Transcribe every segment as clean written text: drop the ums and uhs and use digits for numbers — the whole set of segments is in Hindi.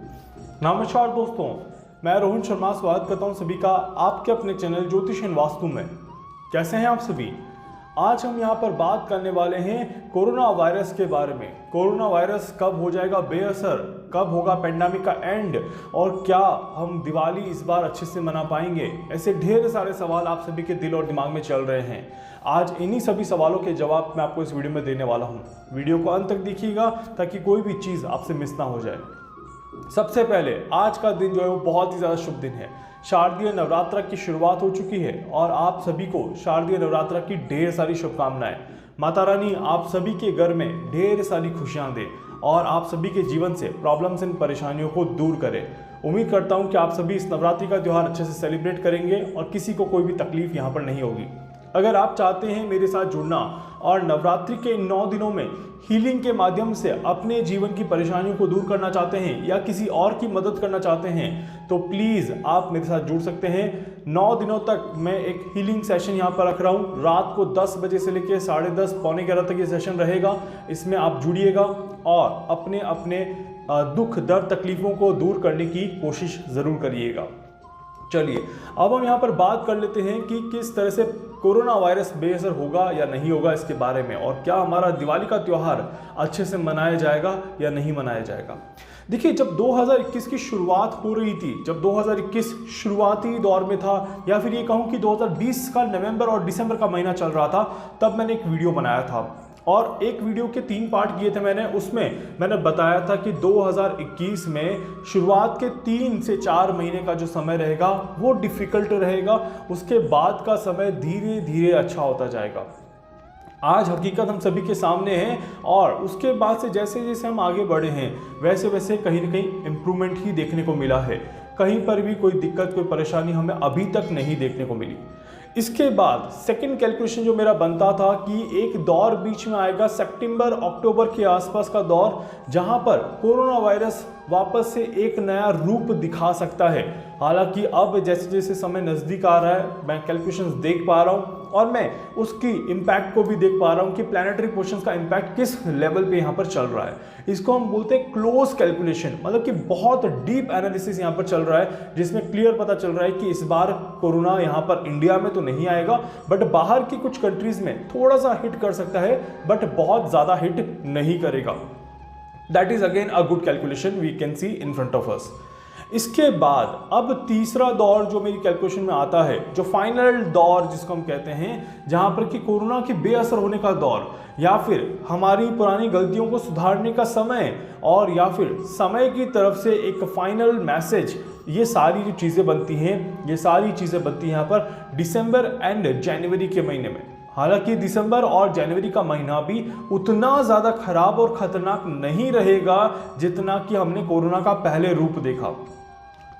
नमस्कार दोस्तों, मैं रोहन शर्मा स्वागत करता हूं सभी का आपके अपने चैनल ज्योतिष एंड वास्तु में। कैसे हैं आप सभी? आज हम यहां पर बात करने वाले हैं कोरोना वायरस के बारे में। कोरोना वायरस कब हो जाएगा बेअसर, कब होगा पेंडेमिक का एंड, और क्या हम दिवाली इस बार अच्छे से मना पाएंगे? ऐसे ढेर सारे सवाल आप सभी के दिल और दिमाग में चल रहे हैं। आज इन्हीं सभी सवालों के जवाब मैं आपको इस वीडियो में देने वाला हूँ। वीडियो को अंत तक देखिएगा ताकि कोई भी चीज़ आपसे मिस ना हो जाए। सबसे पहले आज का दिन जो है वो बहुत ही ज़्यादा शुभ दिन है। शारदीय नवरात्र की शुरुआत हो चुकी है और आप सभी को शारदीय नवरात्र की ढेर सारी शुभकामनाएं। माता रानी आप सभी के घर में ढेर सारी खुशियां दे और आप सभी के जीवन से प्रॉब्लम्स एंड परेशानियों को दूर करे। उम्मीद करता हूं कि आप सभी इस नवरात्रि का त्यौहार अच्छे से सेलिब्रेट करेंगे और किसी को कोई भी तकलीफ यहाँ पर नहीं होगी। अगर आप चाहते हैं मेरे साथ जुड़ना और नवरात्रि के 9 दिनों में हीलिंग के माध्यम से अपने जीवन की परेशानियों को दूर करना चाहते हैं या किसी और की मदद करना चाहते हैं तो प्लीज़ आप मेरे साथ जुड़ सकते हैं। 9 दिनों तक मैं एक हीलिंग सेशन यहाँ पर रख रहा हूँ। रात को 10 बजे से लेकर 10:30 पौने 11 तक ये सेशन रहेगा। इसमें आप जुड़िएगा और अपने अपने दुख दर्द तकलीफ़ों को दूर करने की कोशिश ज़रूर करिएगा। चलिए अब हम यहाँ पर बात कर लेते हैं कि किस तरह से कोरोना वायरस बेअसर होगा या नहीं होगा इसके बारे में, और क्या हमारा दिवाली का त्यौहार अच्छे से मनाया जाएगा या नहीं मनाया जाएगा। देखिए, जब 2021 की शुरुआत हो रही थी, जब 2021 शुरुआती दौर में था या फिर ये कहूँ कि 2020 का नवंबर और दिसंबर का महीना चल रहा था, तब मैंने एक वीडियो बनाया था और एक वीडियो के 3 पार्ट किए थे मैंने। उसमें मैंने बताया था कि 2021 में शुरुआत के 3 से 4 महीने का जो समय रहेगा वो डिफ़िकल्ट रहेगा, उसके बाद का समय धीरे धीरे अच्छा होता जाएगा। आज हकीकत हम सभी के सामने है और उसके बाद से जैसे जैसे हम आगे बढ़े हैं वैसे वैसे कहीं ना कहीं इम्प्रूवमेंट ही देखने को मिला है। कहीं पर भी कोई दिक्कत, कोई परेशानी हमें अभी तक नहीं देखने को मिली। इसके बाद सेकंड कैलकुलेशन जो मेरा बनता था कि एक दौर बीच में आएगा सितंबर अक्टूबर के आसपास का दौर, जहां पर कोरोना वायरस वापस से एक नया रूप दिखा सकता है। हालांकि अब जैसे जैसे समय नज़दीक आ रहा है मैं कैलकुलेशंस देख पा रहा हूं और मैं उसकी इम्पैक्ट को भी देख पा रहा हूं कि प्लैनेटरी पोजीशंस का इम्पैक्ट किस लेवल पे यहाँ पर चल रहा है। इसको हम बोलते हैं क्लोज कैलकुलेशन, मतलब कि बहुत डीप एनालिसिस यहाँ पर चल रहा है, जिसमें क्लियर पता चल रहा है कि इस बार कोरोना यहाँ पर इंडिया में तो नहीं आएगा, बट बाहर की कुछ कंट्रीज में थोड़ा सा हिट कर सकता है, बट बहुत ज़्यादा हिट नहीं करेगा। That is again a good calculation we can see in front of us. इसके बाद अब तीसरा दौर जो मेरी कैलकुलेशन में आता है, जो फाइनल दौर जिसको हम कहते हैं, जहां पर कि कोरोना के बेअसर होने का दौर या फिर हमारी पुरानी गलतियों को सुधारने का समय और या फिर समय की तरफ से एक फाइनल मैसेज, ये सारी जो चीज़ें बनती हैं, ये सारी चीज़ें बनती हैं यहाँ पर दिसंबर एंड जनवरी के महीने में। हालांकि दिसंबर और जनवरी का महीना भी उतना ज़्यादा खराब और ख़तरनाक नहीं रहेगा जितना कि हमने कोरोना का पहले रूप देखा।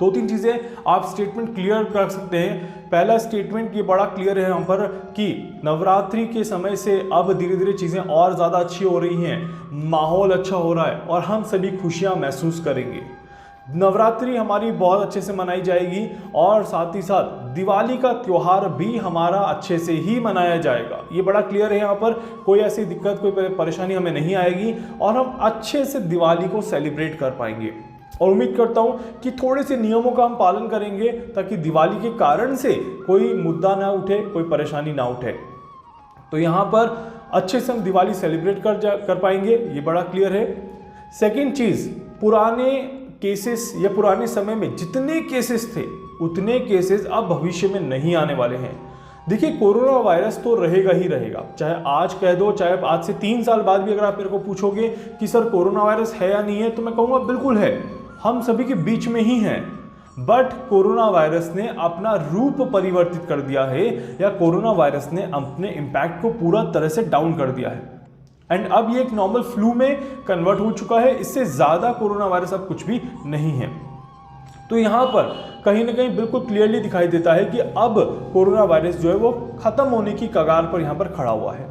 2-3 चीज़ें आप स्टेटमेंट क्लियर कर सकते हैं। पहला स्टेटमेंट ये बड़ा क्लियर है यहाँ पर कि नवरात्रि के समय से अब धीरे धीरे चीज़ें और ज़्यादा अच्छी हो रही हैं, माहौल अच्छा हो रहा है और हम सभी खुशियाँ महसूस करेंगे। नवरात्रि हमारी बहुत अच्छे से मनाई जाएगी और साथ ही साथ दिवाली का त्यौहार भी हमारा अच्छे से ही मनाया जाएगा। ये बड़ा क्लियर है यहाँ पर, कोई ऐसी दिक्कत, कोई परेशानी हमें नहीं आएगी और हम अच्छे से दिवाली को सेलिब्रेट कर पाएंगे। और उम्मीद करता हूँ कि थोड़े से नियमों का हम पालन करेंगे ताकि दिवाली के कारण से कोई मुद्दा ना उठे, कोई परेशानी ना उठे। तो यहाँ पर अच्छे से हम दिवाली सेलिब्रेट कर पाएंगे, ये बड़ा क्लियर है। सेकेंड चीज़, पुराने केसेस या पुराने समय में जितने केसेस थे उतने केसेस अब भविष्य में नहीं आने वाले हैं। देखिए, कोरोना वायरस तो रहेगा ही रहेगा, चाहे आज कह दो, चाहे आज से 3 साल बाद भी अगर आप मेरे को पूछोगे कि सर कोरोना वायरस है या नहीं है, तो मैं कहूँगा बिल्कुल है, हम सभी के बीच में ही हैं। बट कोरोना वायरस ने अपना रूप परिवर्तित कर दिया है या कोरोना वायरस ने अपने इम्पैक्ट को पूरा तरह से डाउन कर दिया है एंड अब ये एक नॉर्मल फ्लू में कन्वर्ट हो चुका है। इससे ज़्यादा कोरोना वायरस अब कुछ भी नहीं है। तो यहाँ पर कहीं ना कहीं बिल्कुल क्लियरली दिखाई देता है कि अब कोरोना वायरस जो है वो ख़त्म होने की कगार पर यहाँ पर खड़ा हुआ है।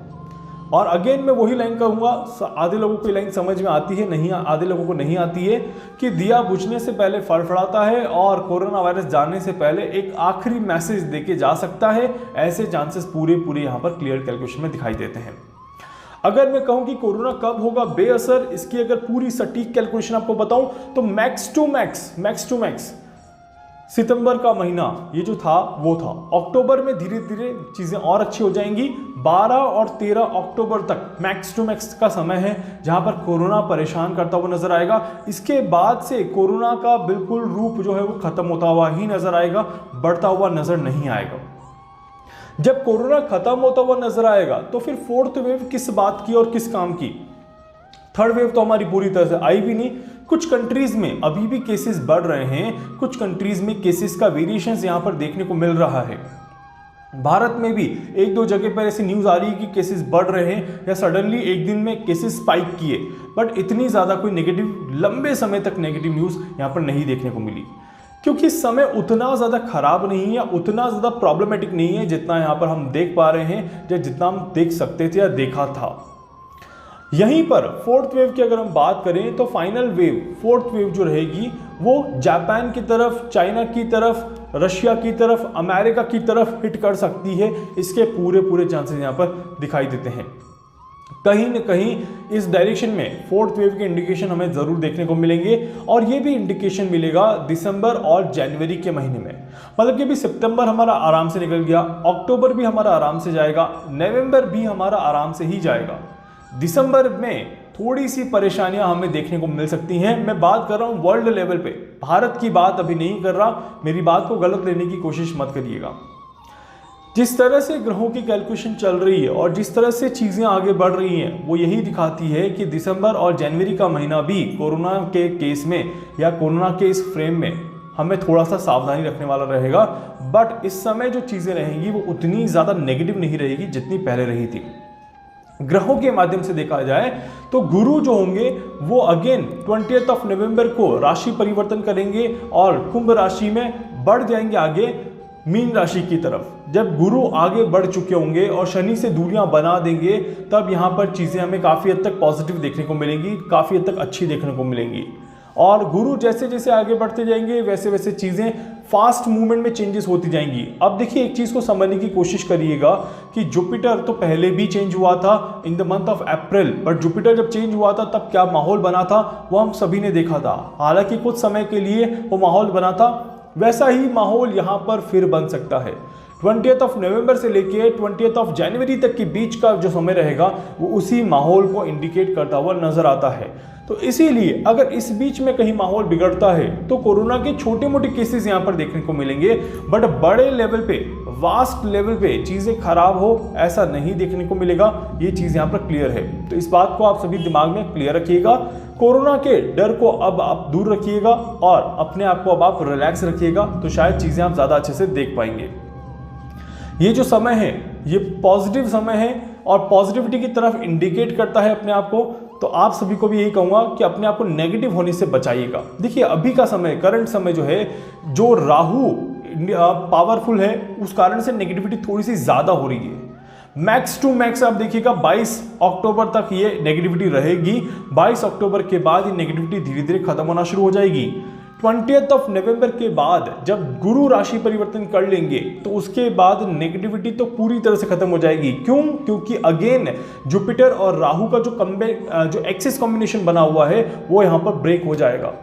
और अगेन मैं वही लाइन कहूँगा, आधे लोगों को ये लाइन समझ में आती है, नहीं आधे लोगों को नहीं आती है, कि दिया बुझने से पहले फड़फड़ाता है और कोरोना वायरस जाने से पहले एक आखिरी मैसेज देके जा सकता है। ऐसे चांसेस पूरे यहाँ पर क्लियर कैलकुलेशन में दिखाई देते हैं। अगर मैं कहूं कि कोरोना कब होगा बेअसर, इसकी अगर पूरी सटीक कैलकुलेशन आपको बताऊं तो मैक्स टू मैक्स सितंबर का महीना ये जो था वो था। अक्टूबर में धीरे धीरे चीज़ें और अच्छी हो जाएंगी। 12 और 13 अक्टूबर तक मैक्स टू मैक्स का समय है जहां पर कोरोना परेशान करता हुआ नजर आएगा। इसके बाद से कोरोना का बिल्कुल रूप जो है वो खत्म होता हुआ ही नजर आएगा, बढ़ता हुआ नजर नहीं आएगा। जब कोरोना खत्म होता हुआ नजर आएगा तो फिर फोर्थ वेव किस बात की और किस काम की? थर्ड वेव तो हमारी पूरी तरह से आई भी नहीं। कुछ कंट्रीज में अभी भी केसेस बढ़ रहे हैं, कुछ कंट्रीज में केसेस का वेरिएशंस यहां पर देखने को मिल रहा है। भारत में भी एक दो जगह पर ऐसी न्यूज आ रही है कि केसेस बढ़ रहे हैं या सडनली एक दिन में केसेस स्पाइक किए, बट इतनी ज्यादा कोई नेगेटिव, लंबे समय तक नेगेटिव न्यूज यहां पर नहीं देखने को मिली, क्योंकि समय उतना ज़्यादा खराब नहीं है या उतना ज़्यादा प्रॉब्लमेटिक नहीं है जितना यहाँ पर हम देख पा रहे हैं या जितना हम देख सकते थे या देखा था। यहीं पर फोर्थ वेव की अगर हम बात करें तो फाइनल वेव, फोर्थ वेव जो रहेगी वो जापान की तरफ, चाइना की तरफ, रशिया की तरफ, अमेरिका की तरफ हिट कर सकती है। इसके पूरे चांसेस यहाँ पर दिखाई देते हैं। कहीं न कहीं इस डायरेक्शन में फोर्थ वेव के इंडिकेशन हमें जरूर देखने को मिलेंगे, और ये भी इंडिकेशन मिलेगा दिसंबर और जनवरी के महीने में। मतलब कि अभी सितंबर हमारा आराम से निकल गया, अक्टूबर भी हमारा आराम से जाएगा, नवंबर भी हमारा आराम से ही जाएगा। दिसंबर में थोड़ी सी परेशानियां हमें देखने को मिल सकती हैं। मैं बात कर रहा हूं वर्ल्ड लेवल पे, भारत की बात अभी नहीं कर रहा, मेरी बात को गलत लेने की कोशिश मत करिएगा। जिस तरह से ग्रहों की कैलकुलेशन चल रही है और जिस तरह से चीज़ें आगे बढ़ रही हैं, वो यही दिखाती है कि दिसंबर और जनवरी का महीना भी कोरोना के केस में या कोरोना के इस फ्रेम में हमें थोड़ा सा सावधानी रखने वाला रहेगा। बट इस समय जो चीज़ें रहेंगी वो उतनी ज़्यादा नेगेटिव नहीं रहेगी जितनी पहले रही थी। ग्रहों के माध्यम से देखा जाए तो गुरु जो होंगे वो अगेन 20 नवंबर को राशि परिवर्तन करेंगे और कुंभ राशि में बढ़ जाएंगे आगे मीन राशि की तरफ। जब गुरु आगे बढ़ चुके होंगे और शनि से दूरियां बना देंगे, तब यहाँ पर चीज़ें हमें काफ़ी हद तक पॉजिटिव देखने को मिलेंगी, काफ़ी हद तक अच्छी देखने को मिलेंगी। और गुरु जैसे जैसे आगे बढ़ते जाएंगे वैसे वैसे चीज़ें फास्ट मूवमेंट में चेंजेस होती जाएंगी। अब देखिए एक चीज़ को समझने की कोशिश करिएगा कि जुपिटर तो पहले भी चेंज हुआ था in the month of April, but Jupiter जब चेंज हुआ था तब क्या माहौल बना था वो हम सभी ने देखा था। हालांकि कुछ समय के लिए वो माहौल बना था, वैसा ही माहौल यहाँ पर फिर बन सकता है। 20 नवंबर से लेके 20 जनवरी तक के बीच का जो समय रहेगा वो उसी माहौल को इंडिकेट करता हुआ नजर आता है। तो इसीलिए अगर इस बीच में कहीं माहौल बिगड़ता है तो कोरोना के छोटे मोटे केसेस यहाँ पर देखने को मिलेंगे, बट बड़े लेवल पे, वास्ट लेवल पे चीज़ें खराब हो ऐसा नहीं देखने को मिलेगा। ये चीज़ यहाँ पर क्लियर है, तो इस बात को आप सभी दिमाग में क्लियर रखिएगा। कोरोना के डर को अब आप दूर रखिएगा और अपने आप को अब आप रिलैक्स रखिएगा, तो शायद चीज़ें आप ज़्यादा अच्छे से देख पाएंगे। ये जो समय है ये पॉजिटिव समय है और पॉजिटिविटी की तरफ इंडिकेट करता है अपने आप को। तो आप सभी को भी यही कहूँगा कि अपने आप को नेगेटिव होने से बचाइएगा। देखिए अभी का समय, करंट समय जो है, जो राहु पावरफुल है उस कारण से नेगेटिविटी थोड़ी सी ज़्यादा हो रही है। मैक्स टू मैक्स आप देखिएगा 22 अक्टूबर तक ये नेगेटिविटी रहेगी। 22 अक्टूबर के बाद ये नेगेटिविटी धीरे धीरे खत्म होना शुरू हो जाएगी। 20 नवंबर के बाद जब गुरु राशि परिवर्तन कर लेंगे तो उसके बाद नेगेटिविटी तो पूरी तरह से खत्म हो जाएगी। क्यों? क्योंकि अगेन जुपिटर और राहु का जो एक्सिस कॉम्बिनेशन बना हुआ है वो यहाँ पर ब्रेक हो जाएगा।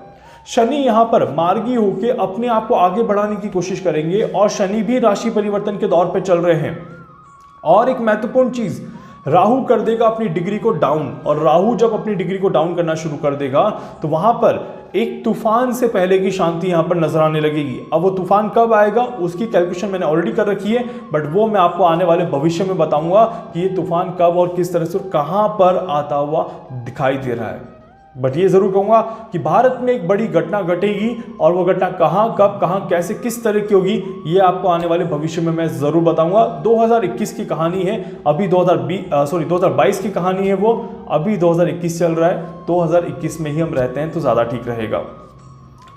शनि यहाँ पर मार्गी होके अपने आप को आगे बढ़ाने की कोशिश करेंगे और शनि भी राशि परिवर्तन के दौर पर चल रहे हैं। और एक महत्वपूर्ण चीज, राहु कर देगा अपनी डिग्री को डाउन, और राहु जब अपनी डिग्री को डाउन करना शुरू कर देगा तो वहां पर एक तूफान से पहले की शांति यहां पर नजर आने लगेगी। अब वो तूफान कब आएगा उसकी कैलकुलेशन मैंने ऑलरेडी कर रखी है, बट वो मैं आपको आने वाले भविष्य में बताऊंगा कि ये तूफान कब और किस तरह से और कहां पर आता हुआ दिखाई दे रहा है। बट ये जरूर कहूंगा कि भारत में एक बड़ी घटना घटेगी, और वो घटना कहां, कब, कहां, कैसे, किस तरह की होगी ये आपको आने वाले भविष्य में मैं जरूर बताऊंगा। 2021 की कहानी है, अभी 2022 की कहानी है, वो अभी 2021 चल रहा है। 2021 में ही हम रहते हैं तो ज्यादा ठीक रहेगा।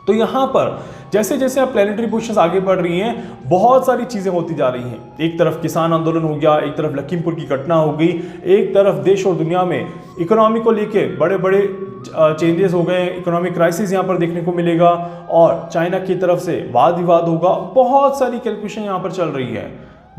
तो यहाँ पर जैसे जैसे आप प्लैनेटरी पोजीशंस आगे बढ़ रही हैं, बहुत सारी चीज़ें होती जा रही हैं। एक तरफ किसान आंदोलन हो गया, एक तरफ लखीमपुर की घटना हो गई, एक तरफ देश और दुनिया में इकोनॉमी को लेके बड़े बड़े चेंजेस हो गए, इकोनॉमिक क्राइसिस यहाँ पर देखने को मिलेगा, और चाइना की तरफ से वाद विवाद होगा। बहुत सारी कैलकुलेशन यहाँ पर चल रही है,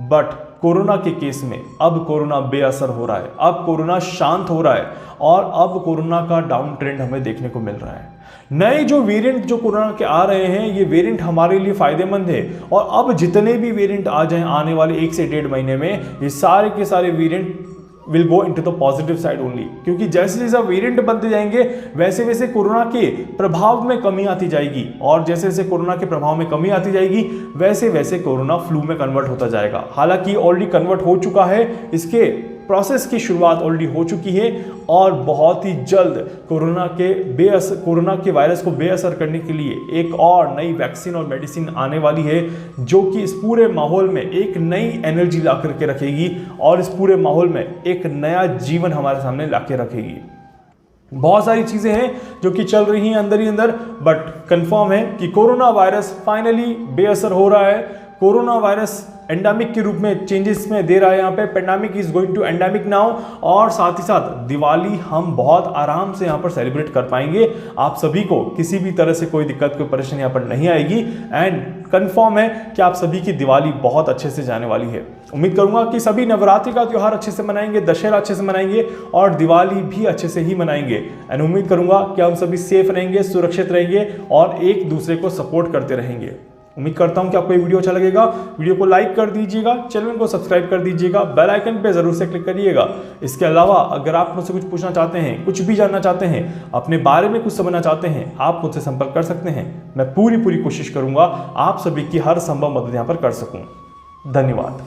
बट कोरोना के केस में अब कोरोना बेअसर हो रहा है, अब कोरोना शांत हो रहा है और अब कोरोना का डाउन ट्रेंड हमें देखने को मिल रहा है। नए जो वेरिएंट जो कोरोना के आ रहे हैं, ये वेरिएंट हमारे लिए फायदेमंद है और अब जितने भी वेरिएंट आ जाएं आने वाले 1 से 1.5 महीने में, ये सारे के सारे variant will go into the positive side only, क्योंकि जैसे जैसे वेरिएंट बनते जाएंगे वैसे वैसे कोरोना के प्रभाव में कमी आती जाएगी और जैसे जैसे कोरोना के प्रभाव में कमी आती जाएगी वैसे वैसे कोरोना फ्लू में कन्वर्ट होता जाएगा। हालांकि ऑलरेडी कन्वर्ट हो चुका है, इसके प्रोसेस की शुरुआत ऑलरेडी हो चुकी है और बहुत ही जल्द कोरोना के वायरस को बेअसर करने के लिए एक और नई वैक्सीन और मेडिसिन आने वाली है, जो कि इस पूरे माहौल में एक नई एनर्जी ला करके रखेगी और इस पूरे माहौल में एक नया जीवन हमारे सामने ला के रखेगी। बहुत सारी चीज़ें हैं जो कि चल रही हैं अंदर ही अंदर, बट कंफर्म है कि कोरोना वायरस फाइनली बेअसर हो रहा है। कोरोना वायरस एंडेमिक के रूप में चेंजेस में दे रहा है, यहाँ पे pandemic is going to endemic now. और साथ ही साथ दिवाली हम बहुत आराम से यहाँ पर सेलिब्रेट कर पाएंगे, आप सभी को किसी भी तरह से कोई दिक्कत कोई परेशानी यहाँ पर नहीं आएगी एंड कंफर्म है कि आप सभी की दिवाली बहुत अच्छे से जाने वाली है। उम्मीद करूंगा कि सभी नवरात्रि का त्यौहार अच्छे से मनाएंगे, दशहरा अच्छे से मनाएंगे और दिवाली भी अच्छे से ही मनाएंगे एंड उम्मीद करूंगा कि हम सभी सेफ रहेंगे, सुरक्षित रहेंगे और एक दूसरे को सपोर्ट करते रहेंगे। उम्मीद करता हूं कि आपको ये वीडियो अच्छा लगेगा। वीडियो को लाइक कर दीजिएगा, चैनल को सब्सक्राइब कर दीजिएगा, बेल आइकन पे जरूर से क्लिक करिएगा। इसके अलावा अगर आप मुझसे कुछ पूछना चाहते हैं, कुछ भी जानना चाहते हैं, अपने बारे में कुछ समझना चाहते हैं, आप मुझसे संपर्क कर सकते हैं। मैं पूरी कोशिश करूंगा आप सभी की हर संभव मदद यहाँ पर कर सकूं। धन्यवाद।